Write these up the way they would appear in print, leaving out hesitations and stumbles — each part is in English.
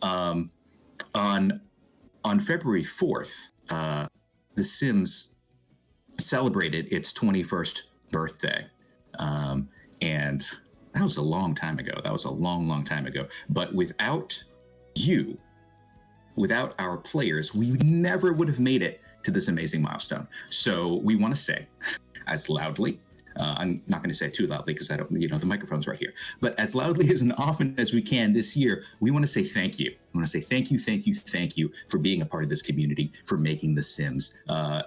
On February 4th, The Sims celebrated its 21st birthday. And that was a long time ago. That was a long, long time ago. But without you, without our players, we never would have made it to this amazing milestone. So we want to say, as loudly, I'm not going to say it too loudly because I don't, the microphone's right here, but as loudly as and often as we can this year, we want to say thank you. I want to say thank you for being a part of this community, for making The Sims.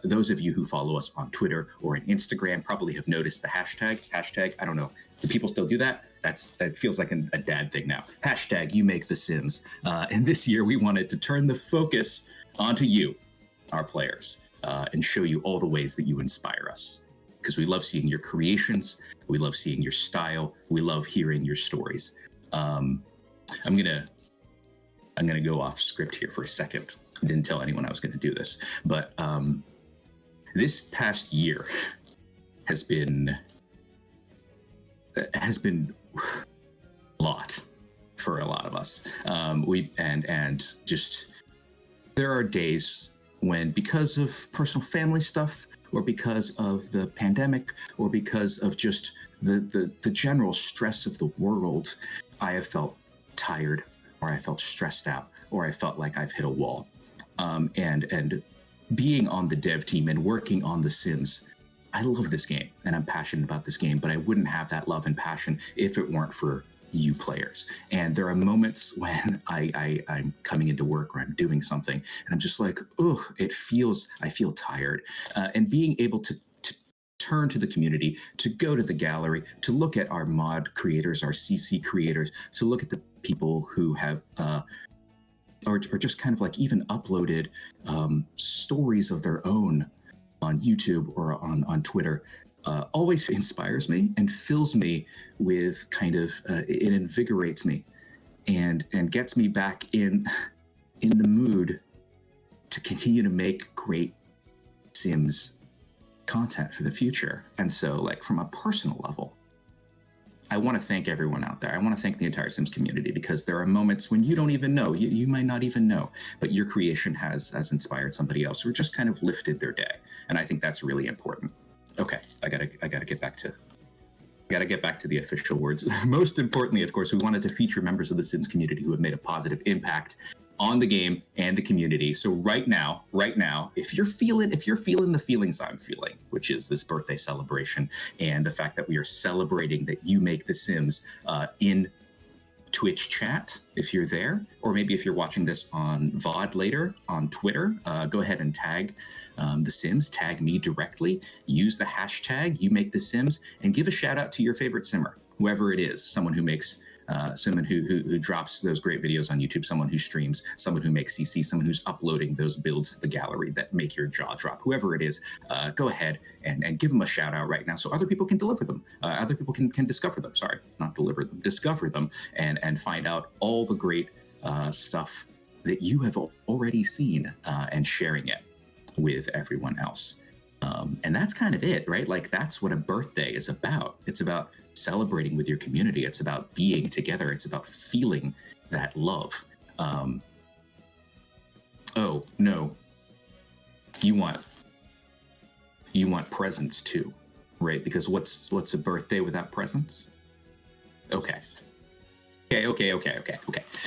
Those of you who follow us on Twitter or on Instagram probably have noticed the hashtag. I don't know. Do people still do that? That feels like a dad thing now. Hashtag you make The Sims. And this year we wanted to turn the focus onto you, our players, and show you all the ways that you inspire us. Because we love seeing your creations, we love seeing your style, we love hearing your stories. I'm gonna go off script here for a second. I didn't tell anyone I was gonna do this, but this past year has been a lot for a lot of us. There are days when, because of personal family stuff, or because of the pandemic, or because of just the general stress of the world, I have felt tired, or I felt stressed out, or I felt like I've hit a wall. And being on the dev team and working on The Sims, I love this game, and I'm passionate about this game, but I wouldn't have that love and passion if it weren't for you players. And there are moments when I'm coming into work or I'm doing something and I'm just like, I feel tired. And being able to turn to the community, to go to the gallery, to look at our mod creators, our CC creators, to look at the people who have or just kind of like even uploaded stories of their own on YouTube or on Twitter, always inspires me and fills me with kind of, it invigorates me and gets me back in the mood to continue to make great Sims content for the future. And so, like, from a personal level, I want to thank everyone out there. I want to thank the entire Sims community, because there are moments when you don't even know, you might not even know, but your creation has inspired somebody else, or just kind of lifted their day. And I think that's really important. Okay, I gotta get back to the official words. Most importantly, of course, we wanted to feature members of the Sims community who have made a positive impact on the game and the community. So right now, if you're feeling the feelings I'm feeling, which is this birthday celebration and the fact that we are celebrating that you make The Sims in Twitch chat, if you're there, or maybe if you're watching this on VOD later on Twitter, go ahead and tag The Sims, tag me directly, use the hashtag you make The Sims, and give a shout out to your favorite simmer, whoever it is, someone who makes someone who drops those great videos on YouTube, someone who streams, someone who makes CC, someone who's uploading those builds to the gallery that make your jaw drop, whoever it is. Go ahead and give them a shout out right now so other people can deliver them. Other people can discover them. Sorry, not deliver them, discover them and find out all the great stuff that you have already seen and sharing it with everyone else. And that's kind of it, right? Like, that's what a birthday is about. It's about celebrating with your community. It's about being together. It's about feeling that love. Oh no, you want presents too, right? Because what's a birthday without presents? Okay.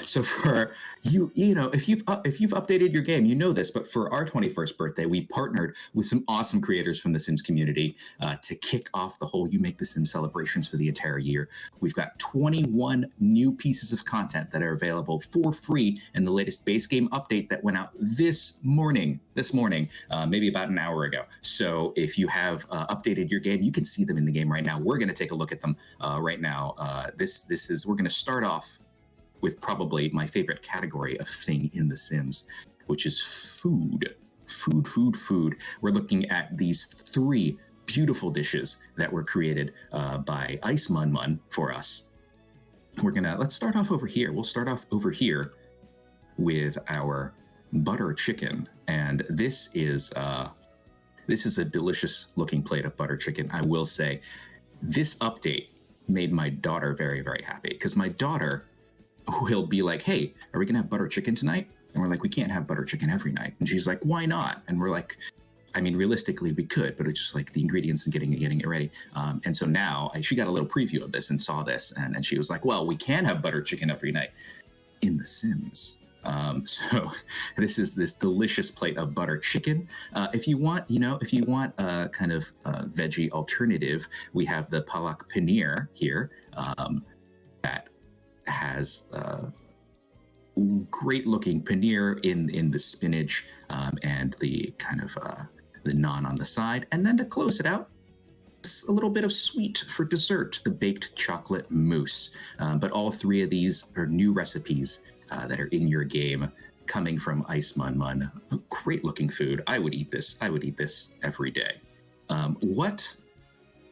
So for you know, if you've updated your game, you know this, but for our 21st birthday, we partnered with some awesome creators from the Sims community to kick off the whole You Make The Sims celebrations for the entire year. We've got 21 new pieces of content that are available for free in the latest base game update that went out this morning, maybe about an hour ago. So if you have updated your game, you can see them in the game right now. We're going to take a look at them right now. We're going to start off with probably my favorite category of thing in The Sims, which is food. We're looking at these 3 beautiful dishes that were created by Ice Mun Mun for us. Let's start off over here. We'll start off over here with our butter chicken, and this is a delicious looking plate of butter chicken. I will say, this update made my daughter very, very happy, because my daughter he'll be like, hey, are we gonna have butter chicken tonight? And we're like, we can't have butter chicken every night. And she's like, why not? And we're like, I mean, realistically, we could, but it's just like the ingredients and getting it ready. And so now she got a little preview of this and saw this, and she was like, well, we can have butter chicken every night in The Sims. So this is this delicious plate of butter chicken. If you want a kind of veggie alternative, we have the palak paneer here that has great looking paneer in the spinach and the kind of the naan on the side. And then to close it out, a little bit of sweet for dessert, the baked chocolate mousse. But all three of these are new recipes that are in your game, coming from Ice Mun Mun. Great looking food. I would eat this. I would eat this every day. What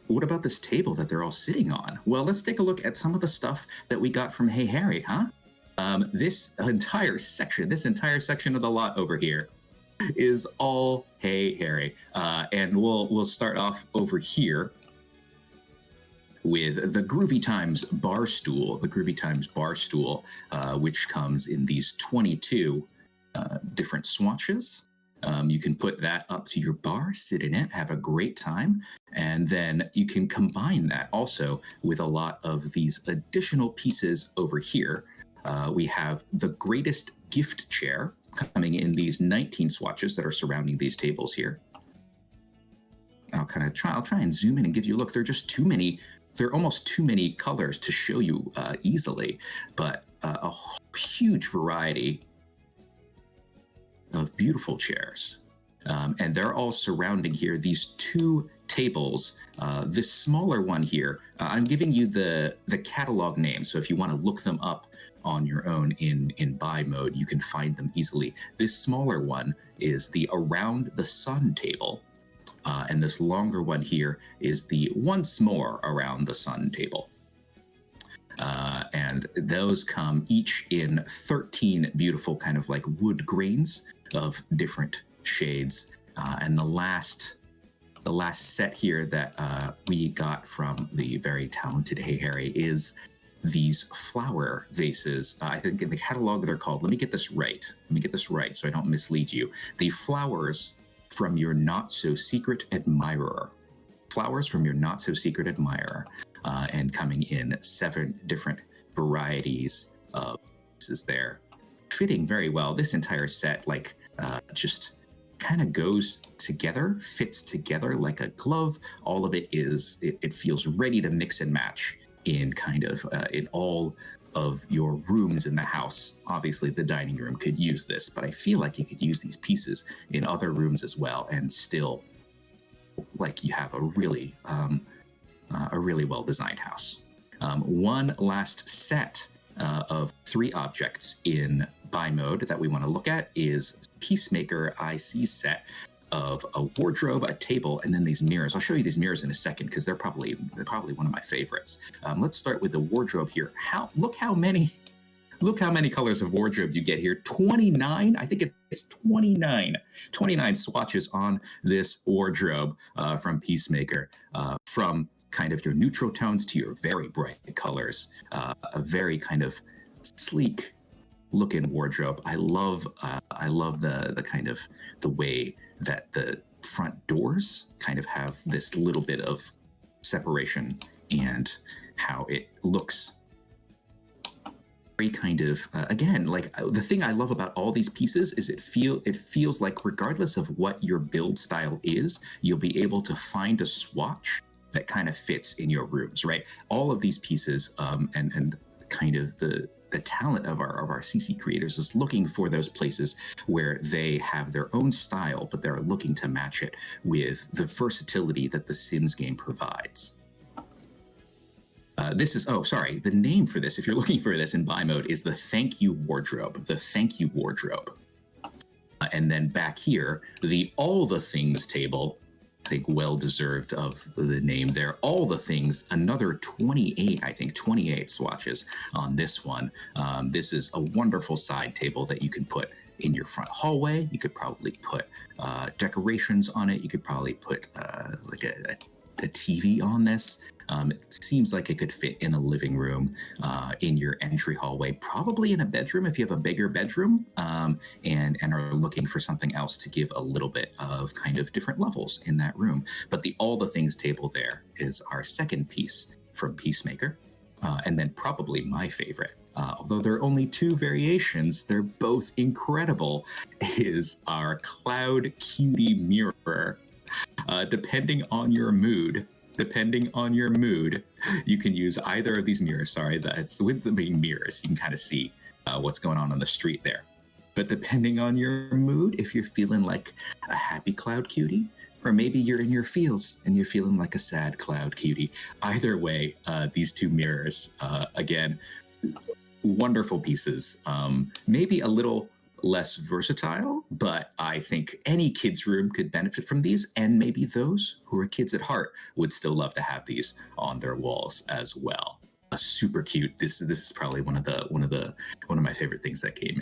about this table that they're all sitting on? Well, let's take a look at some of the stuff that we got from Hey Harry, huh? This entire section of the lot over here is all Hey Harry. And we'll start off over here with the Groovy Times bar stool, which comes in these 22 different swatches. You can put that up to your bar, sit in it, have a great time, and then you can combine that also with a lot of these additional pieces over here. We have the greatest gift chair coming in these 19 swatches that are surrounding these tables here. I'll try and zoom in and give you a look. There are just too many. There are almost too many colors to show you easily, but a huge variety of beautiful chairs. And they're all surrounding here these two tables. This smaller one here, I'm giving you the catalog name, so if you want to look them up on your own in buy mode, you can find them easily. This smaller one is the Around the Sun table. And this longer one here is the Once More Around the Sun table. And those come each in 13 beautiful kind of like wood grains of different shades. And the last set here that we got from the very talented Hey Harry is these flower vases. I think in the catalog they're called, let me get this right so I don't mislead you. The flowers from your not-so-secret admirer. And coming in 7 different varieties of pieces there. Fitting very well. This entire set, just kind of fits together like a glove. All of it it feels ready to mix and match in kind of in all of your rooms in the house. Obviously, the dining room could use this, but I feel like you could use these pieces in other rooms as well, and still, like, you have a really well-designed house. One last set of 3 objects in buy mode that we want to look at is Peacemaker IC set of a wardrobe, a table, and then these mirrors. I'll show you these mirrors in a second because they're probably one of my favorites. Let's start with the wardrobe here. Look how many colors of wardrobe you get here. 29. I think it's 29 swatches on this wardrobe from Peacemaker, from kind of your neutral tones to your very bright colors. A very kind of sleek looking wardrobe. I love the kind of the way that the front doors kind of have this little bit of separation and how it looks very kind of again, like the thing I love about all these pieces is it feels like regardless of what your build style is, you'll be able to find a swatch that kind of fits in your rooms, right? All of these pieces and kind of the talent of our CC creators is looking for those places where they have their own style, but they're looking to match it with the versatility that the Sims game provides. The name for this, if you're looking for this in buy mode, is the Thank You Wardrobe. And then back here, the All the Things table, I think well deserved of the name there. All the Things, another 28 swatches on this one. This is a wonderful side table that you can put in your front hallway. You could probably put decorations on it. You could probably put like a TV on this. It seems like it could fit in a living room, in your entry hallway, probably in a bedroom if you have a bigger bedroom, and are looking for something else to give a little bit of kind of different levels in that room. But the all the things table there is our second piece from Peacemaker. And then probably my favorite, although there are only two variations, they're both incredible, is our Cloud Cutie Mirror. Depending on your mood, you can use either of these mirrors. Sorry, that's with the being mirrors. You can kind of see what's going on the street there. But depending on your mood, if you're feeling like a happy Cloud Cutie, or maybe you're in your feels and you're feeling like a sad Cloud Cutie. Either way, these two mirrors, again, wonderful pieces. Maybe a little less versatile, but I think any kid's room could benefit from these, and maybe those who are kids at heart would still love to have these on their walls as well. Super cute. This is probably one of my favorite things that came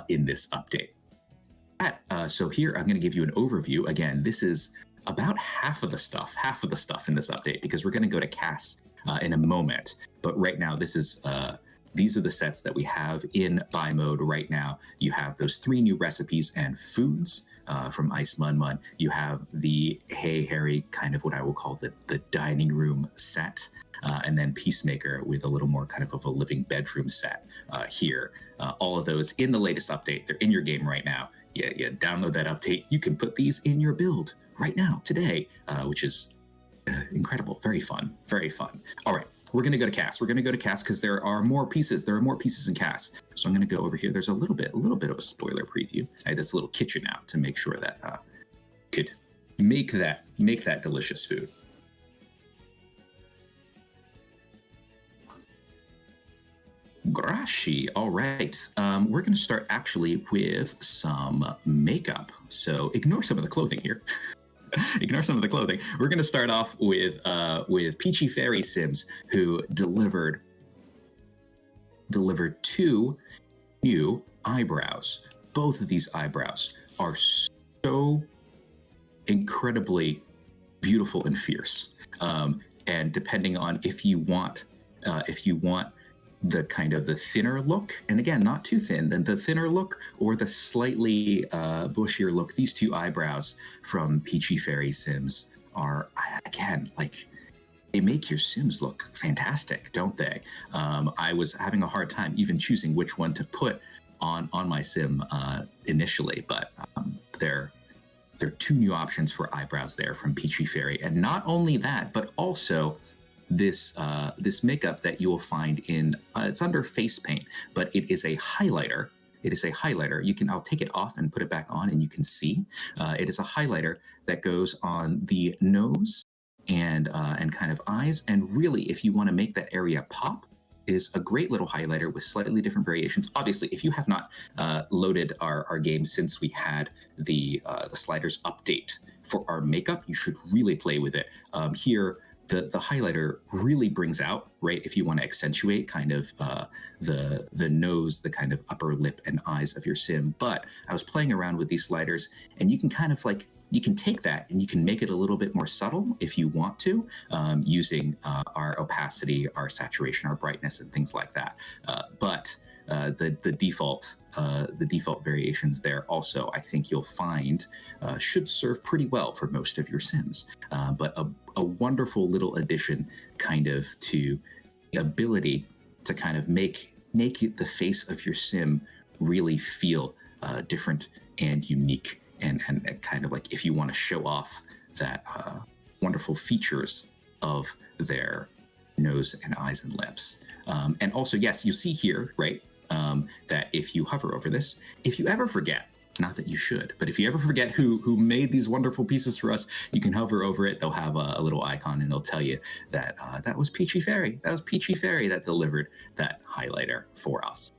in this update. So here I'm going to give you an overview. Again, this is about half of the stuff in this update, because we're going to go to CAS in a moment. But right now, these are the sets that we have in buy mode right now. You have those 3 new recipes and foods from Ice Mun Mun. You have the Hey Harry, kind of what I will call the dining room set. And then Peacemaker with a little more kind of a living bedroom set here. All of those in the latest update. They're in your game right now. Yeah, download that update. You can put these in your build right now, today, which is incredible. Very fun. All right, we're going to go to CAS. Because there are more pieces. There are more pieces in CAS. So I'm going to go over here. There's a little bit of a spoiler preview. I had this little kitchen out to make sure that could make that delicious food. Grashi. All right. We're going to start actually with some makeup. So ignore some of the clothing here. We're going to start off with Peachy Fairy Sims, who delivered 2 new eyebrows. Both of these eyebrows are so incredibly beautiful and fierce. And depending on if you want the kind of the thinner look, and again, not too thin, then the thinner look, or the slightly bushier look, these 2 eyebrows from Peachy Fairy Sims are, again, like, they make your Sims look fantastic, don't they? I was having a hard time even choosing which one to put on my Sim initially, but there are 2 new options for eyebrows there from Peachy Fairy. And not only that, but also this makeup that you will find in it's under face paint, but it is a highlighter. I'll take it off and put it back on, and you can see it is a highlighter that goes on the nose and kind of eyes. And really, if you want to make that area pop, is a great little highlighter with slightly different variations. Obviously, if you have not loaded our game since we had the sliders update for our makeup, you should really play with it. Here, the highlighter really brings out, right, if you want to accentuate kind of the nose, the kind of upper lip and eyes of your Sim. But I was playing around with these sliders, and you can kind of like, you can take that and you can make it a little bit more subtle if you want to, using our opacity, our saturation, our brightness, and things like that. But the default variations there also, I think you'll find should serve pretty well for most of your Sims. But a wonderful little addition kind of to the ability to kind of make the face of your Sim really feel different and unique, and kind of like if you want to show off that wonderful features of their nose and eyes and lips. And also, yes, you see here, right, that if you hover over this, if you ever forget, not that you should, but if you ever forget who made these wonderful pieces for us, you can hover over it. They'll have a little icon, and it'll tell you that that was Peachy Fairy. That was Peachy Fairy that delivered that highlighter for us.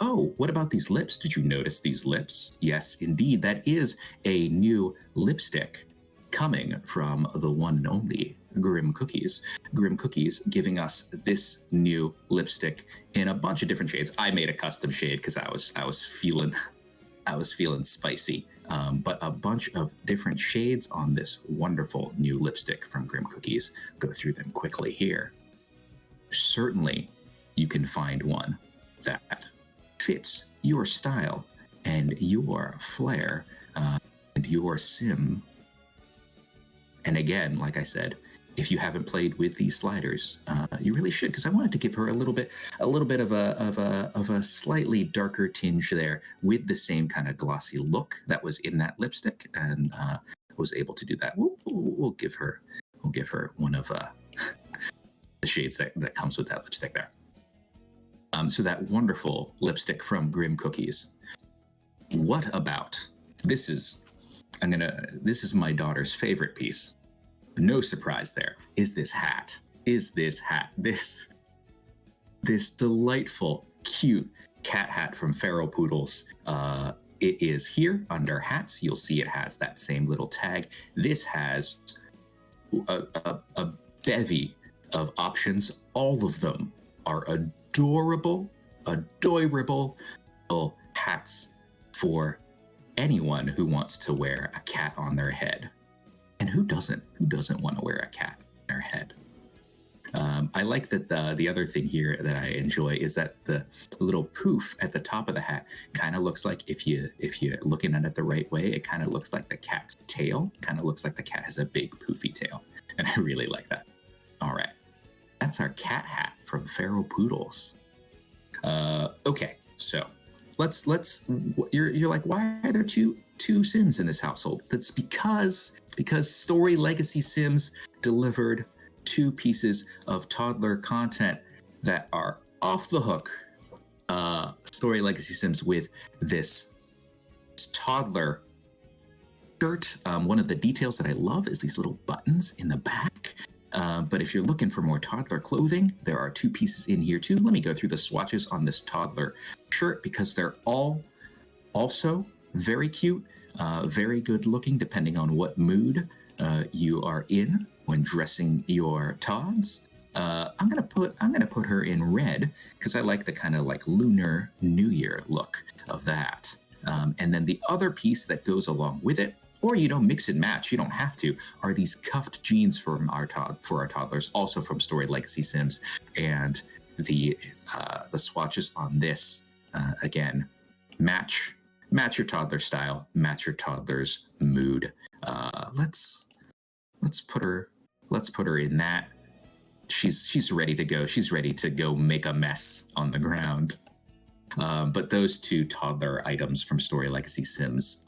Oh, what about these lips? Did you notice these lips? Yes, indeed. That is a new lipstick coming from the one and only Grim Cookies. Grim Cookies giving us this new lipstick in a bunch of different shades. I made a custom shade because I was feeling I was feeling spicy. But a bunch of different shades on this wonderful new lipstick from Grim Cookies. Go through them quickly here. Certainly, you can find one that fits your style and your flair and your sim. And again, like I said, if you haven't played with these sliders, you really should, because I wanted to give her a little bit of a slightly darker tinge there with the same kind of glossy look that was in that lipstick, and was able to do that. We'll give her one of the shades that comes with that lipstick there. So that wonderful lipstick from Grim Cookies. What about this? This is my daughter's favorite piece. No surprise there. Is this hat? This delightful, cute cat hat from Feral Poodles. It is here under hats. You'll see it has that same little tag. This has a bevy of options. All of them are adorable hats for anyone who wants to wear a cat on their head. And who doesn't want to wear a cat on their head? I like that the other thing here that I enjoy is that the little poof at the top of the hat kind of looks like, if you're looking at it the right way, it kind of looks like the cat's tail. Kind of looks like the cat has a big poofy tail, and I really like that. All right, that's our cat hat from Feral Poodles. Okay, so let's. You're like, why are there two Sims in this household? That's because Story Legacy Sims delivered 2 pieces of toddler content that are off the hook. Story Legacy Sims with this toddler shirt. One of the details that I love is these little buttons in the back. But if you're looking for more toddler clothing, there are 2 pieces in here too. Let me go through the swatches on this toddler shirt, because they're all also very cute, very good looking, depending on what mood you are in when dressing your Tods. I'm gonna put her in red because I like the kind of like Lunar New Year look of that. And then the other piece that goes along with it, or mix and match, you don't have to, are these cuffed jeans for our toddlers, also from Story Legacy Sims. And the swatches on this again match your toddler style, match your toddler's mood. Let's put her in that. She's ready to go. She's ready to go make a mess on the ground. But those 2 toddler items from Story Legacy Sims,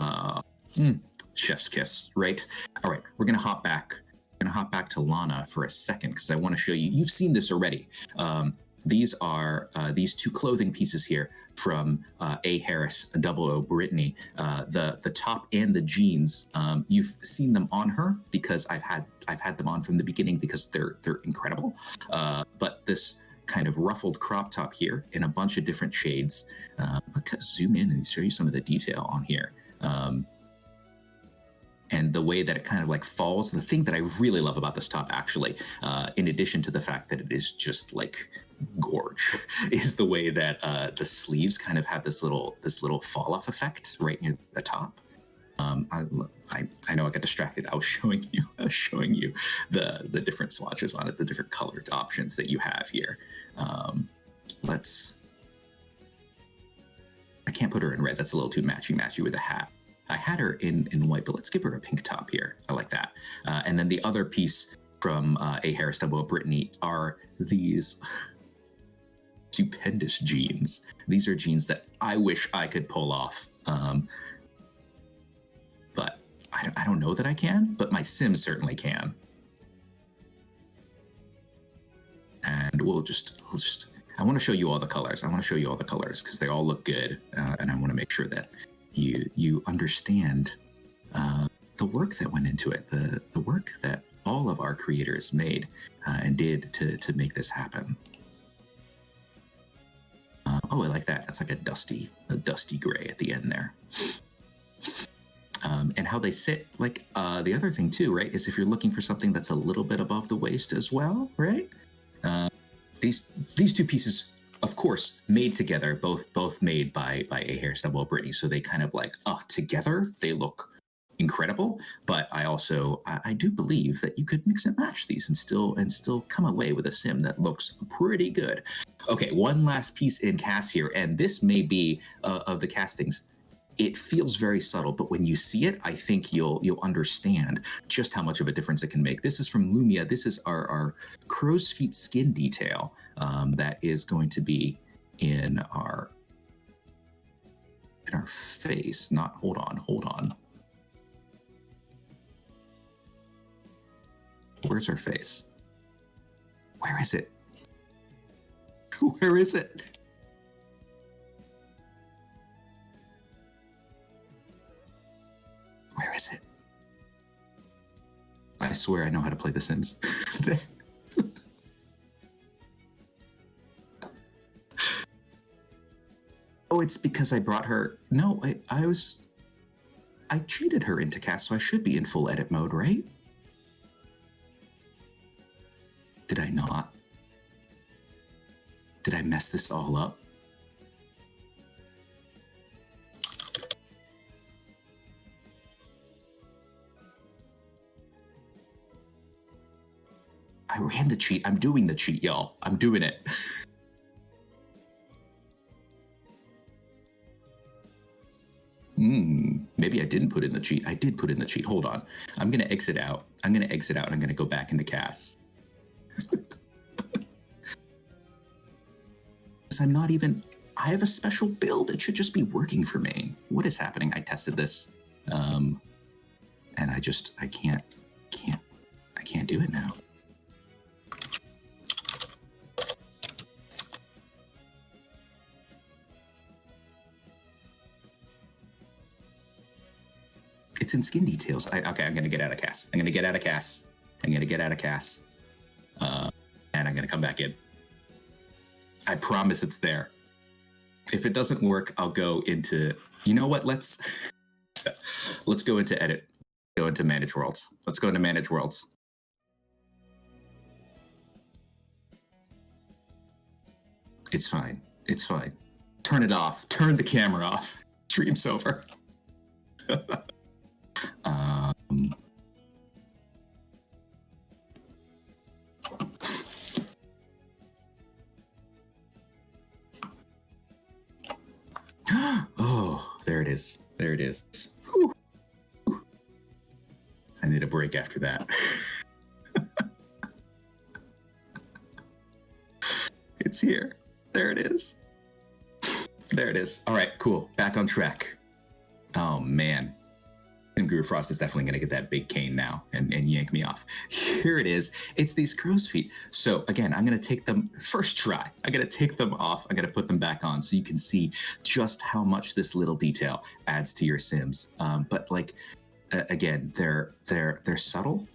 chef's kiss, right? All right, we're gonna hop back. To Lana for a second because I want to show you. You've seen this already. These are these 2 clothing pieces here from A. Harris, 00 Brittany. The top and the jeans. You've seen them on her because I've had them on from the beginning because they're incredible. But this kind of ruffled crop top here in a bunch of different shades. Let's zoom in and show you some of the detail on here. And the way that it kind of like falls. The thing that I really love about this top, actually, in addition to the fact that it is just like gorge, is the way that the sleeves kind of have this little fall off effect right near the top. I know I got distracted. I was showing you the different swatches on it, the different colored options that you have here. I can't put her in red. That's a little too matchy with the hat. I had her in white, but let's give her a pink top here. I like that. And then the other piece from A. Harris, 00 Brittany are these stupendous jeans. These are jeans that I wish I could pull off. But I don't know that I can, but my Sims certainly can. And I want to show you all the colors. Because they all look good. And I want to make sure that you understand the work that went into it, the work that all of our creators made and did to make this happen. I like that. That's like a dusty gray at the end there. And how they sit, like the other thing too, right, is if you're looking for something that's a little bit above the waist as well, right? These 2 pieces of course, made together, both made by a hairstyle Brittany. So they kind of like, together they look incredible. But I do believe that you could mix and match these and still come away with a sim that looks pretty good. Okay, one last piece in cast here, and this may be of the castings. It feels very subtle, but when you see it, I think you'll understand just how much of a difference it can make. This is from Lumia. This is our crow's feet skin detail that is going to be in our face. Not hold on. Where's our face? Where is it? Where is it? Where is it? I swear I know how to play The Sims. Oh, it's because I brought her. No, I cheated her into cast, so I should be in full edit mode, right? Did I not? Did I mess this all up? I ran the cheat. I'm doing the cheat, y'all. I'm doing it. Maybe I didn't put in the cheat. I did put in the cheat. Hold on. I'm going to exit out. I'm going to exit out and I'm going to go back into cast. I'm not even... I have a special build. It should just be working for me. What is happening? I tested this. And I can't do it now. It's in skin details. Okay, I'm going to get out of cast. And I'm going to come back in. I promise it's there. If it doesn't work, I'll go into... You know what? Let's go into edit. Go into manage worlds. Let's go into manage worlds. It's fine. It's fine. Turn it off. Turn the camera off. Stream's over. Oh, there it is. There it is. Whew. I need a break after that. It's here. There it is. There it is. All right, cool. Back on track. Oh, man. And Guru Frost is definitely going to get that big cane now and yank me off. Here it is. It's these crow's feet. So again, I'm going to take them first try. I'm going to take them off. I'm going to put them back on so you can see just how much this little detail adds to your Sims. But like, again, they're subtle,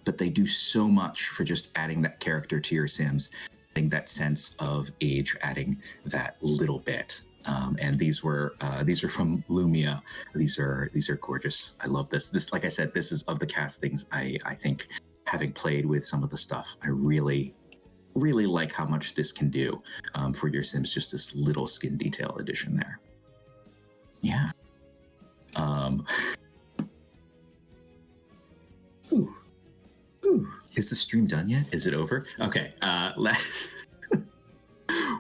but they do so much for just adding that character to your Sims, adding that sense of age, adding that little bit. And these were from Lumia. These are gorgeous. I love this. This, like I said, this is of the castings. I think, having played with some of the stuff, I really like how much this can do for your Sims. Just this little skin detail addition there. Yeah. Ooh. Is the stream done yet? Is it over? Okay.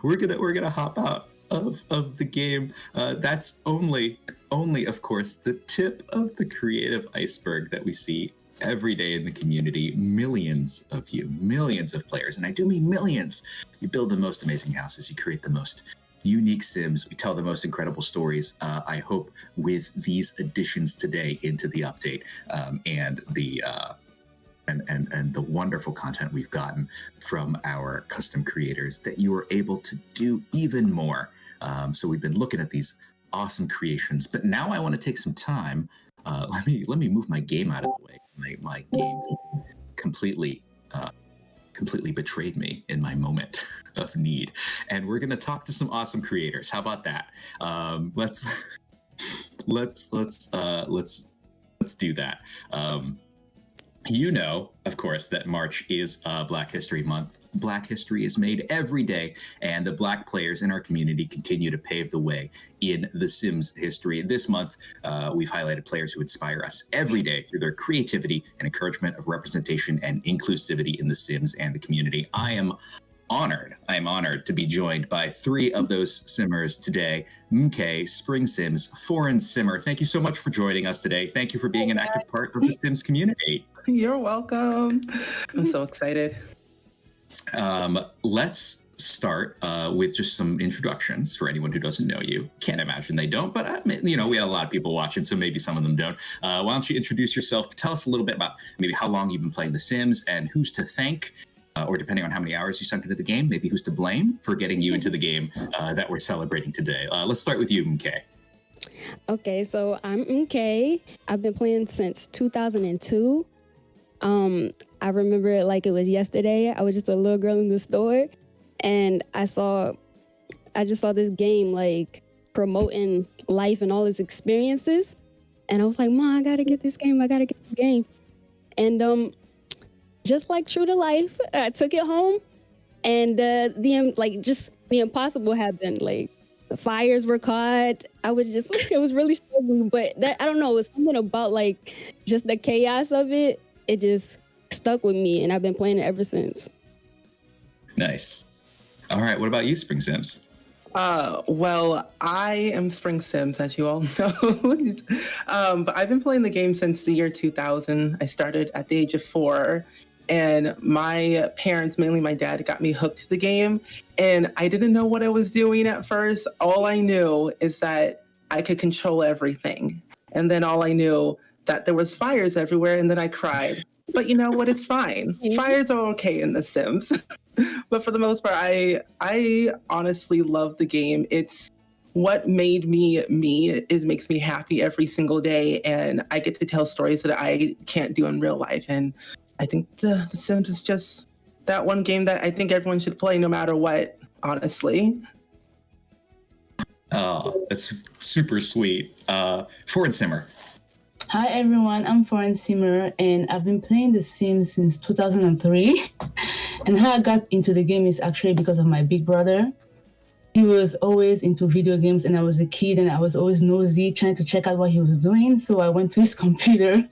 We're gonna hop out of the game. That's only of course the tip of the creative iceberg that we see every day in the community. Millions of players, and I do mean millions. You build the most amazing houses, you create the most unique Sims, we tell the most incredible stories. I hope with these additions today into the update and the wonderful content we've gotten from our custom creators, that you are able to do even more. So we've been looking at these awesome creations, but now I want to take some time. Let me move my game out of the way. My game completely betrayed me in my moment of need, and we're gonna talk to some awesome creators. How about that? Let's do that. You know, of course, that March is Black History Month. Black history is made every day, and the Black players in our community continue to pave the way in The Sims history. This month, we've highlighted players who inspire us every day through their creativity and encouragement of representation and inclusivity in The Sims and the community. I am honored to be joined by three of those simmers today. Monique, Spring Sims, Foreign Simmer. Thank you so much for joining us today. Thank you for being an active part of the Sims community. You're welcome. I'm so excited. Let's start with just some introductions for anyone who doesn't know you. Can't imagine they don't, but we had a lot of people watching, so maybe some of them don't. Why don't you introduce yourself? Tell us a little bit about maybe how long you've been playing The Sims and who's to thank, or depending on how many hours you sunk into the game, maybe who's to blame for getting you into the game that we're celebrating today. Let's start with you, Monique. Okay, so I'm Monique. I've been playing since 2002. I remember it like it was yesterday. I was just a little girl in the store, and I just saw this game like promoting life and all its experiences, and I was like, Mom, I gotta get this game. And just like true to life, I took it home, and the impossible happened. Like the fires were caught. It was really struggling, but I don't know. It was something about like just the chaos of it. It just stuck with me, and I've been playing it ever since. Nice. All right. What about you, Spring Sims? Well, I am Spring Sims, as you all know. But I've been playing the game since the year 2000. I started at the age of 4, and my parents, mainly my dad, got me hooked to the game. And I didn't know what I was doing at first. All I knew is that I could control everything. And then all I knew that there was fires everywhere, and then I cried. But you know what? It's fine. Fires are okay in The Sims. But for the most part, I honestly love the game. It's what made me me. It makes me happy every single day, and I get to tell stories that I can't do in real life. And I think the Sims is just that one game that I think everyone should play no matter what, honestly. Oh, that's super sweet. Foreign Simmer. Hi everyone, I'm Foreign Simmer, and I've been playing The Sims since 2003. And how I got into the game is actually because of my big brother. He was always into video games, and I was a kid, and I was always nosy, trying to check out what he was doing. So I went to his computer,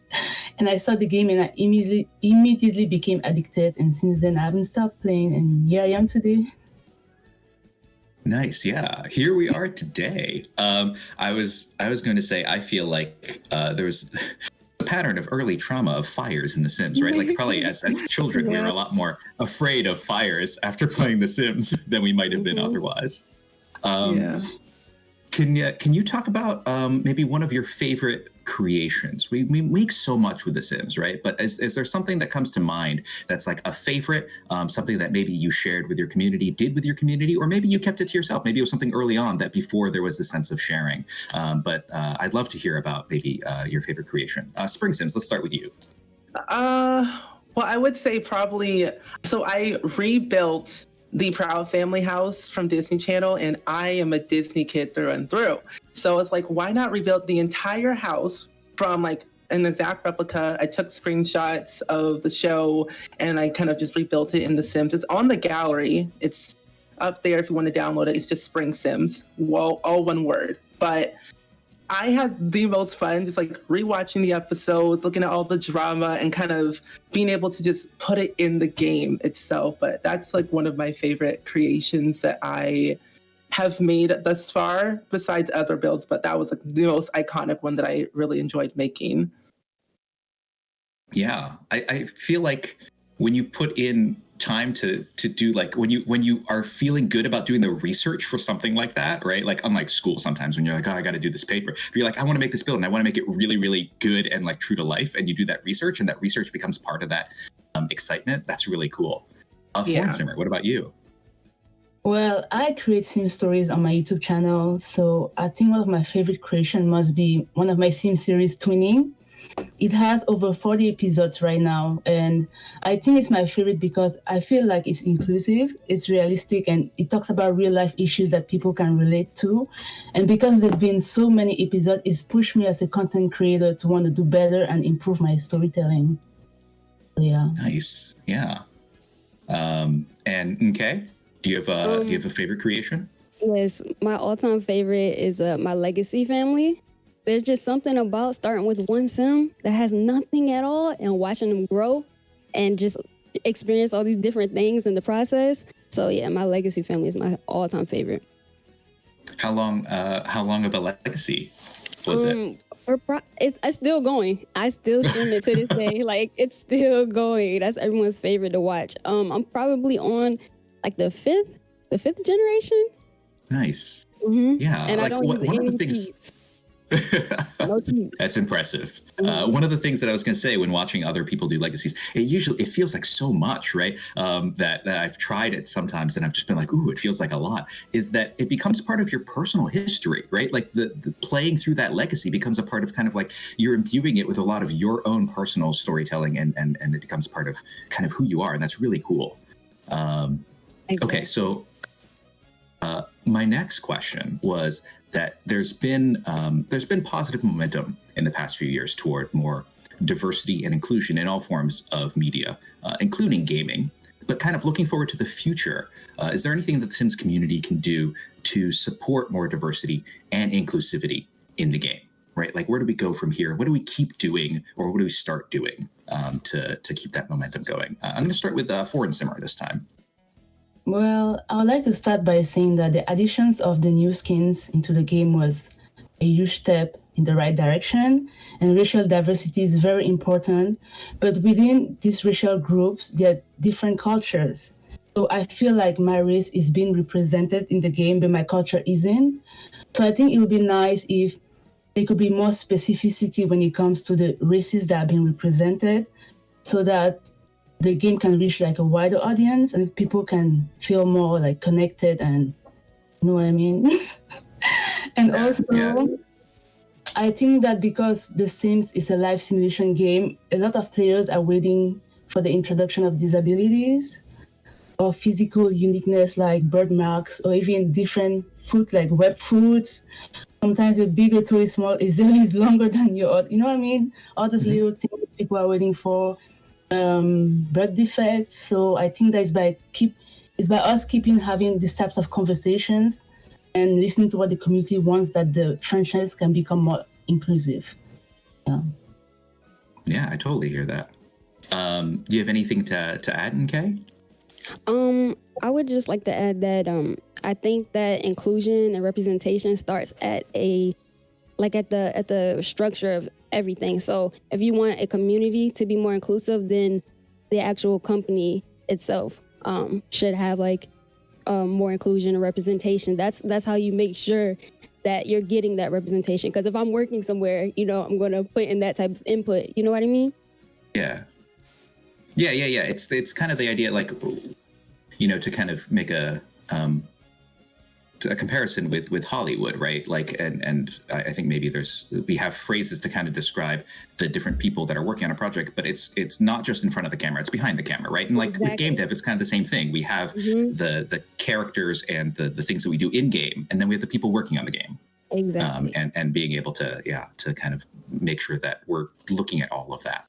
and I saw the game, and I immediately became addicted. And since then, I haven't stopped playing, and here I am today. Nice, yeah. Here we are today. I was going to say I feel like there's a pattern of early trauma of fires in The Sims, right? Like probably as children, we were a lot more afraid of fires after playing The Sims than we might have been otherwise. Yeah. Can you talk about maybe one of your favorite creations? We make so much with The Sims, right? But is there something that comes to mind that's like a favorite, something that maybe you shared with your community, did with your community, or maybe you kept it to yourself? Maybe it was something early on that before there was the sense of sharing. But I'd love to hear about maybe your favorite creation. Spring Sims, let's start with you. Well, I would say probably, so I rebuilt the Proud Family house from Disney Channel, and I am a Disney kid through and through. So it's like, why not rebuild the entire house from like an exact replica? I took screenshots of the show, and I kind of just rebuilt it in The Sims. It's on the gallery. It's up there if you want to download it. It's just Spring Sims, well, all one word. But I had the most fun just like rewatching the episodes, looking at all the drama, and kind of being able to just put it in the game itself. But that's like one of my favorite creations that I have made thus far, besides other builds. But that was like the most iconic one that I really enjoyed making. Yeah, I feel like when you put in time to do, like when you are feeling good about doing the research for something like that, right? Like unlike school, sometimes when you're like, oh, I got to do this paper, but you're like, I want to make this build and I want to make it really, really good and like true to life, and you do that research, and that research becomes part of that excitement. That's really cool. Foreign Simmer, what about you? Well, I create Sim stories on my YouTube channel, so I think one of my favorite creation must be one of my Sim series, Twinning. It has over 40 episodes right now, and I think it's my favorite because I feel like it's inclusive, it's realistic, and it talks about real life issues that people can relate to. And because there have been so many episodes, it's pushed me as a content creator to want to do better and improve my storytelling. Yeah. Nice. Yeah. And okay, do you have a favorite creation? Yes, my all-time favorite is my Legacy family. There's just something about starting with one sim that has nothing at all and watching them grow and just experience all these different things in the process. So yeah, my Legacy family is my all-time favorite. How long of a legacy was it? It's still going. I still stream it to this day. Like, it's still going. That's everyone's favorite to watch. I'm probably on like the fifth generation. Nice. Mm-hmm. Yeah. And like I don't use one of any the things. cheats. No cheats. That's impressive. Mm-hmm. One of the things that I was going to say when watching other people do legacies, it feels like so much, right? That I've tried it sometimes and I've just been like, ooh, it feels like a lot. Is that it becomes part of your personal history, right? Like the playing through that legacy becomes a part of kind of like you're imbuing it with a lot of your own personal storytelling, and it becomes part of kind of who you are, and that's really cool. Exactly. Okay, so my next question was that there's been positive momentum in the past few years toward more diversity and inclusion in all forms of media, including gaming. But kind of looking forward to the future, is there anything that the Sims community can do to support more diversity and inclusivity in the game? Right? Like, where do we go from here? What do we keep doing, or what do we start doing to keep that momentum going? I'm going to start with Foreign Simmer this time. Well, I would like to start by saying that the additions of the new skins into the game was a huge step in the right direction, and racial diversity is very important. But within these racial groups, there are different cultures. So I feel like my race is being represented in the game, but my culture isn't. So I think it would be nice if there could be more specificity when it comes to the races that are being represented, so that the game can reach like a wider audience and people can feel more like connected, and you know what I mean? And also, I think that because The Sims is a live simulation game, a lot of players are waiting for the introduction of disabilities or physical uniqueness like birthmarks, or even different food like web foods. Sometimes a bigger toe is small is longer than your, you know what I mean? All those little things people are waiting for. Birth defects. So I think that it's by us keeping having these types of conversations and listening to what the community wants, that the franchise can become more inclusive. Yeah, I totally hear that. Do you have anything to add, Nkei? I would just like to add that I think that inclusion and representation starts at the structure of everything. So if you want a community to be more inclusive, then the actual company itself should have more inclusion and representation. That's how you make sure that you're getting that representation. Because if I'm working somewhere, I'm going to put in that type of input. You know what I mean? Yeah. It's kind of the idea, to kind of make a comparison with Hollywood, right? And I think maybe we have phrases to kind of describe the different people that are working on a project, but it's not just in front of the camera, it's behind the camera, right? And with game dev, it's kind of the same thing. We have the characters and the things that we do in game, and then we have the people working on the game. Exactly. And being able to kind of make sure that we're looking at all of that.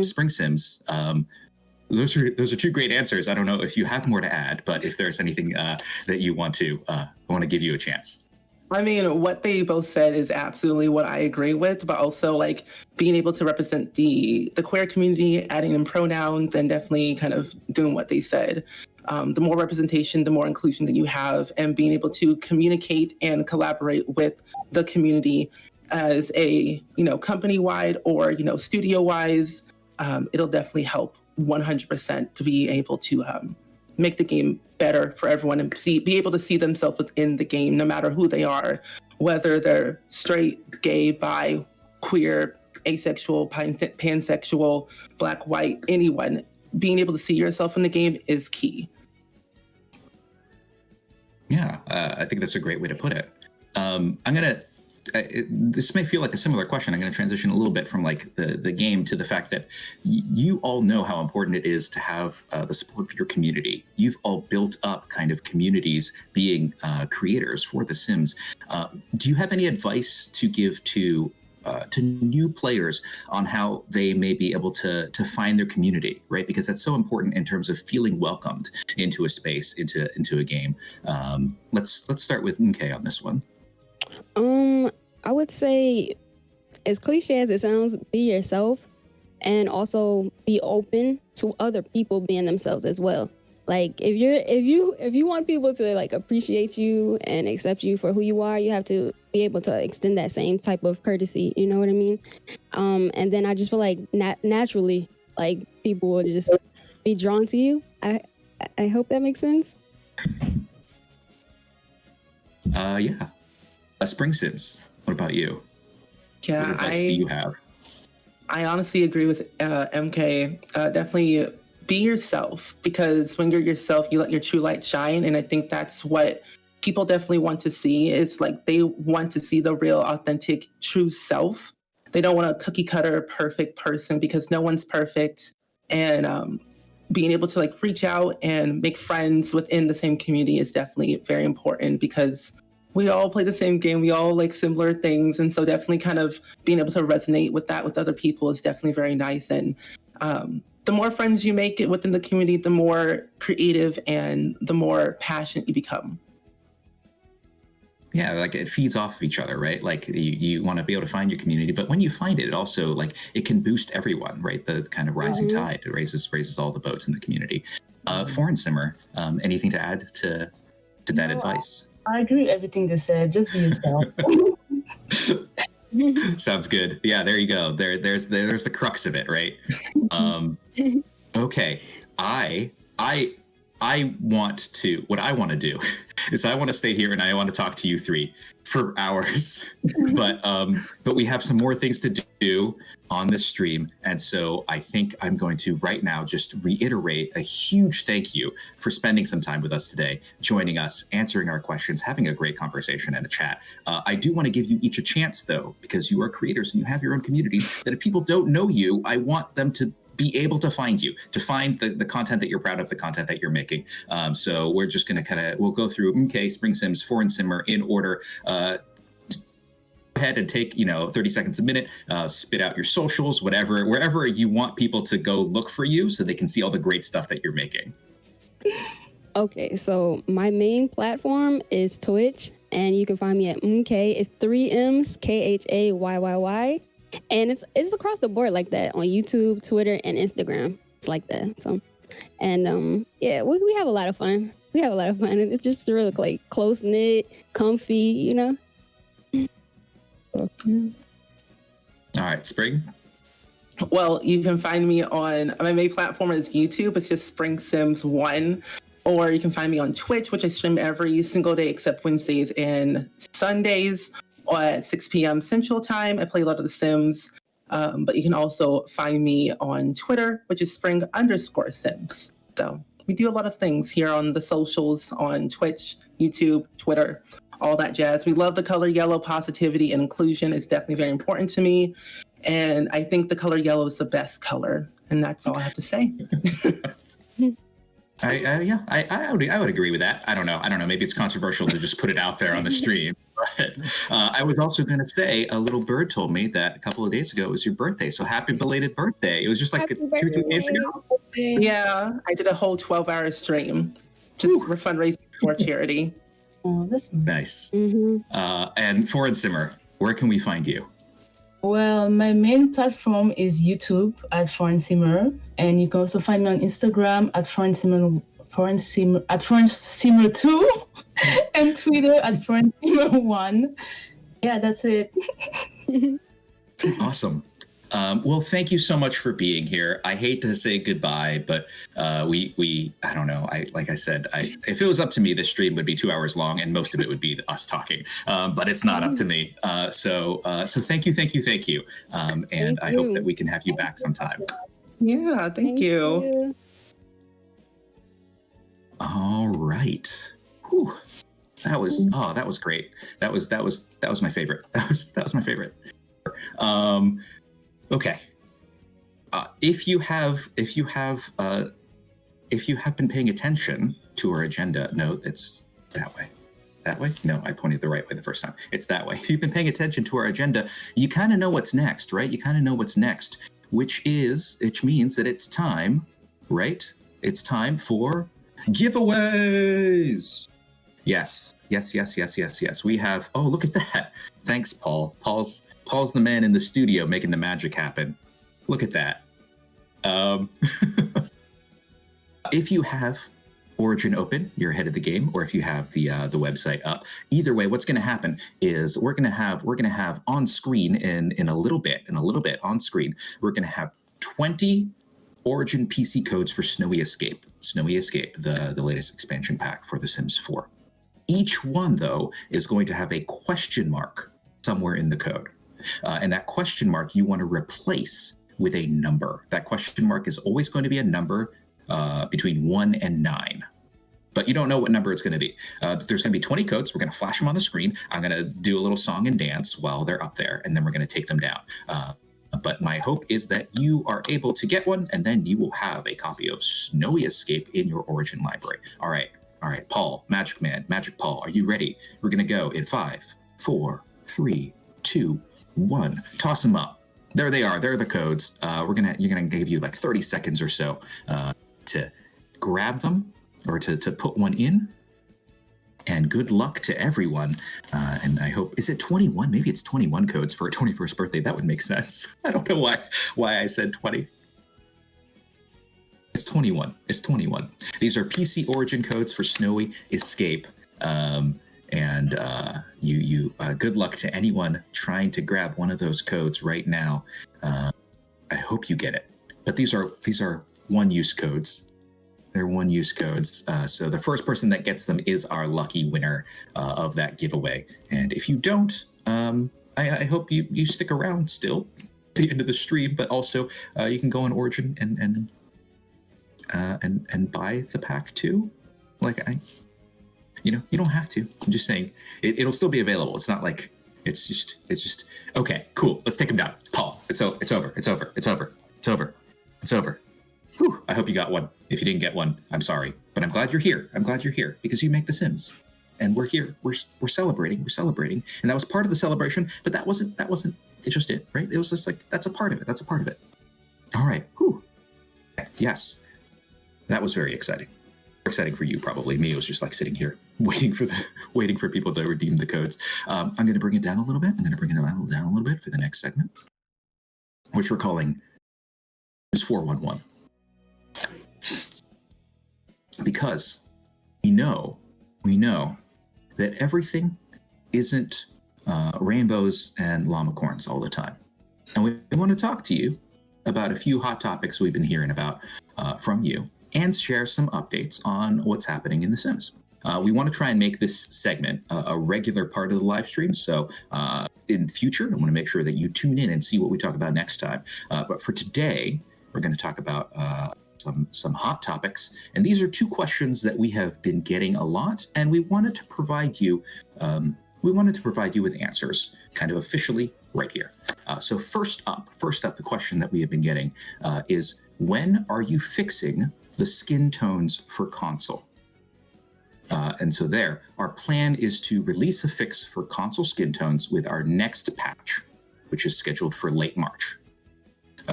Spring Sims, those are two great answers. I don't know if you have more to add, but if there's anything that you want to, I want to give you a chance. I mean, what they both said is absolutely what I agree with, but also being able to represent the queer community, adding in pronouns, and definitely kind of doing what they said. The more representation, the more inclusion that you have, and being able to communicate and collaborate with the community as a company-wide or studio-wise, it'll definitely help 100% to be able to make the game better for everyone and be able to see themselves within the game, no matter who they are, whether they're straight, gay, bi, queer, asexual, pansexual, black, white, anyone. Being able to see yourself in the game is key. Yeah, I think that's a great way to put it. This may feel like a similar question. I'm going to transition a little bit from the game to the fact that you all know how important it is to have the support of your community. You've all built up kind of communities being creators for The Sims. Do you have any advice to give to to new players on how they may be able to find their community, right? Because that's so important in terms of feeling welcomed into a space, into a game. Let's start with Nke on this one. I would say, as cliche as it sounds, be yourself, and also be open to other people being themselves as well. Like if you want people to like appreciate you and accept you for who you are, you have to be able to extend that same type of courtesy. You know what I mean? And then I just feel like naturally, like people will just be drawn to you. I hope that makes sense. Yeah. Spring Sims, what about you? Yeah, what advice do you have? I honestly agree with MK. Definitely be yourself, because when you're yourself, you let your true light shine. And I think that's what people definitely want to see. It's like they want to see the real, authentic, true self. They don't want a cookie cutter, perfect person, because no one's perfect. And being able to like reach out and make friends within the same community is definitely very important, because we all play the same game. We all like similar things. And so definitely kind of being able to resonate with that with other people is definitely very nice. And the more friends you make it within the community, the more creative and the more passionate you become. Yeah, like it feeds off of each other, right? Like you want to be able to find your community, but when you find it, it also like it can boost everyone, right? The kind of rising tide, it raises all the boats in the community. Foreign Simmer, anything to add to that advice? I agree with everything they said. Just be yourself. Sounds good. Yeah, there you go. There's the crux of it, right? Okay. What I want to do is I want to stay here and I want to talk to you three for hours. but we have some more things to do on this stream. And so I think I'm going to right now just reiterate a huge thank you for spending some time with us today, joining us, answering our questions, having a great conversation and a chat. I do want to give you each a chance, though, because you are creators and you have your own community, that if people don't know you, I want them to be able to find you, to find the content that you're proud of, the content that you're making. So we're just going to we'll go through Spring Sims, Foreign Simmer in order. Just go ahead and take 30 seconds a minute, spit out your socials, wherever you want people to go look for you so they can see all the great stuff that you're making. Okay, so my main platform is Twitch, and you can find me at Mk. It's 3 M's, KHAYYY. And it's across the board like that on YouTube, Twitter, and Instagram. It's like that. So, and yeah, we have a lot of fun. We have a lot of fun. It's just really like close knit, comfy, All right, Spring. Well, you can find me on my main platform is YouTube. It's just Spring Sims 1. Or you can find me on Twitch, which I stream every single day except Wednesdays and Sundays at 6 p.m. Central Time. I play a lot of The Sims, but you can also find me on Twitter, which is Spring_Sims. So we do a lot of things here on the socials, on Twitch, YouTube, Twitter, all that jazz. We love the color yellow. Positivity and inclusion is definitely very important to me. And I think the color yellow is the best color. And that's all I have to say. I would agree with that. I don't know. Maybe it's controversial to just put it out there on the stream. But I was also going to say, a little bird told me that a couple of days ago it was your birthday. So happy belated birthday. It was just like 2-3 days ago. Yeah, I did a whole 12-hour stream just for fundraising for charity. Oh, that's nice. And Foreign Simmer, where can we find you? Well, my main platform is YouTube at Foreign Simmer, and you can also find me on Instagram at Foreign Simmer 2, and Twitter at Foreign Simmer 1. Yeah, that's it. Awesome. Well, thank you so much for being here. I hate to say goodbye, but I don't know. Like I said, if it was up to me, this stream would be 2 hours long, and most of it would be us talking. But it's not up to me. So thank you. And I hope that we can have you back sometime. Yeah, thank you. All right. Whew. That was great. That was my favorite. That was my favorite. Okay. If you have been paying attention to our agenda, no, it's that way. that way? No, I pointed the right way the first time. It's that way. If you've been paying attention to our agenda, you kind of know what's next, right? You kind of know what's next, which means that it's time, right? It's time for giveaways. Yes. We have, oh, look at that. Thanks, Paul. Paul's the man in the studio making the magic happen. Look at that. If you have Origin open, you're ahead of the game, or if you have the website up. Either way, what's going to happen is we're going to have on screen in a little bit on screen, we're going to have 20 Origin PC codes for Snowy Escape, the latest expansion pack for The Sims 4. Each one, though, is going to have a question mark somewhere in the code, and that question mark you want to replace with a number. That question mark is always going to be a number between 1 and 9. But you don't know what number it's going to be. There's going to be 20 codes. We're going to flash them on the screen. I'm going to do a little song and dance while they're up there, and then we're going to take them down. But my hope is that you are able to get one, and then you will have a copy of Snowy Escape in your Origin library. All right, Paul, Magic Paul, are you ready? We're going to go in 5, 4, 3, 2, 1. Toss them up. There they are. There are the codes. You're gonna give you like 30 seconds or so to grab them or to put one in. And good luck to everyone. And I hope, is it 21? Maybe it's 21 codes for a 21st birthday. That would make sense. I don't know why I said 20. It's 21. These are PC Origin codes for Snowy Escape. Good luck to anyone trying to grab one of those codes right now. I hope you get it. But these are one-use codes. They're one-use codes. So the first person that gets them is our lucky winner of that giveaway. And if you don't, I hope you stick around still to the end of the stream. But also, you can go on Origin and buy the pack too. You don't have to. I'm just saying it'll still be available. It's not like it's just okay, cool. Let's take him down. Paul, it's over. Whew, I hope you got one. If you didn't get one, I'm sorry. But I'm glad you're here. Because you make The Sims. And we're here. We're celebrating. And that was part of the celebration, but that wasn't just it, right? It was just like that's a part of it. All right. Whew. Yes. That was very exciting. Exciting for you, probably. Me, it was just like sitting here waiting for people to redeem the codes. I'm going to bring it down a little bit. For the next segment, which we're calling is 411, because we know that everything isn't rainbows and llamacorns all the time, and we want to talk to you about a few hot topics we've been hearing about from you, and share some updates on what's happening in The Sims. We want to try and make this segment a regular part of the live stream. So in future, I want to make sure that you tune in and see what we talk about next time. But for today, we're going to talk about some hot topics. And these are two questions that we have been getting a lot, and we wanted to provide you with answers kind of officially right here. So first up, the question that we have been getting is, when are you fixing the skin tones for console? And so our plan is to release a fix for console skin tones with our next patch, which is scheduled for late March.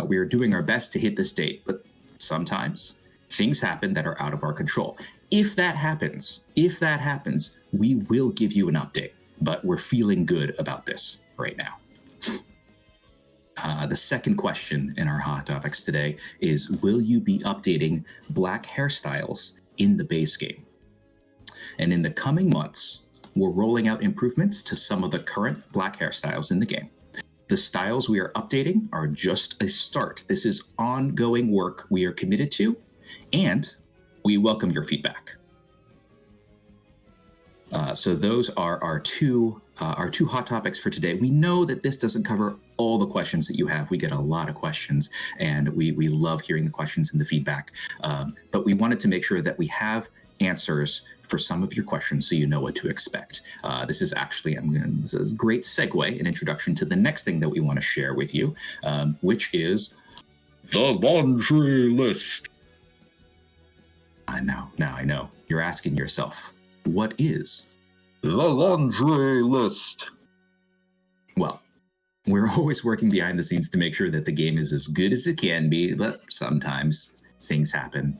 We are doing our best to hit this date, but sometimes things happen that are out of our control. If that happens, we will give you an update, but we're feeling good about this right now. The second question in our hot topics today is, will you be updating black hairstyles in the base game? And in the coming months, we're rolling out improvements to some of the current black hairstyles in the game. The styles we are updating are just a start. This is ongoing work we are committed to, and we welcome your feedback. So those are our two hot topics for today. We know that this doesn't cover all the questions that you have. We get a lot of questions, and we love hearing the questions and the feedback. But we wanted to make sure that we have answers for some of your questions so you know what to expect. This is actually this is a great segue and introduction to the next thing that we want to share with you, which is the laundry list. I know. You're asking yourself, what is The laundry list. Well, we're always working behind the scenes to make sure that the game is as good as it can be, but sometimes things happen.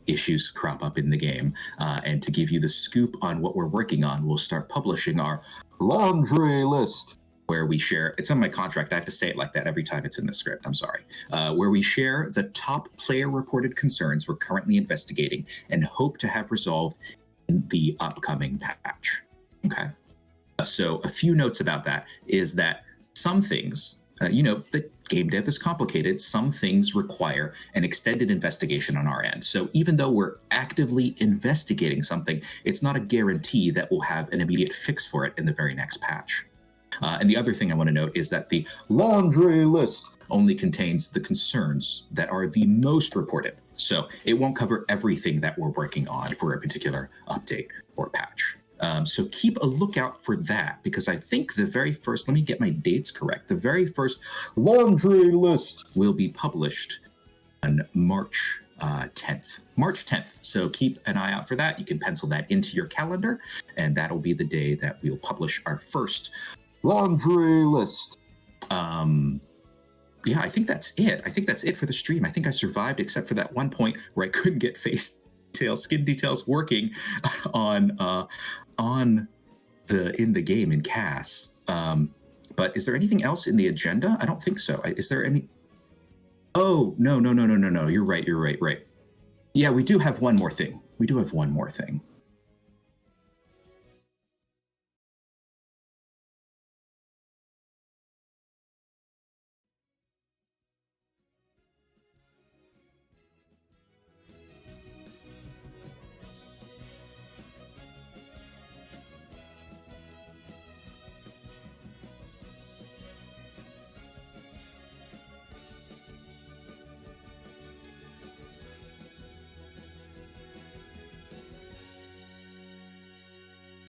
Issues crop up in the game. And to give you the scoop on what we're working on, we'll start publishing our laundry list, where we share, it's on my contract, I have to say it like that every time it's in the script, I'm sorry, where we share the top player-reported concerns we're currently investigating and hope to have resolved in the upcoming patch. Okay. So a few notes about that is that some things, the game dev is complicated. Some things require an extended investigation on our end. So even though we're actively investigating something, it's not a guarantee that we'll have an immediate fix for it in the very next patch. And the other thing I want to note is that the laundry list only contains the concerns that are the most reported. So it won't cover everything that we're working on for a particular update or patch. So keep a lookout for that, because I think the very first, let me get my dates correct, the very first laundry list will be published on March 10th. March 10th. So keep an eye out for that. You can pencil that into your calendar, and that'll be the day that we'll publish our first laundry list. Yeah, I think that's it. I think that's it for the stream. I think I survived, except for that one point where I couldn't get skin details working in the game in CAS. But is there anything else in the agenda? I don't think so. Is there any? Oh, no. You're right. Yeah, we do have one more thing.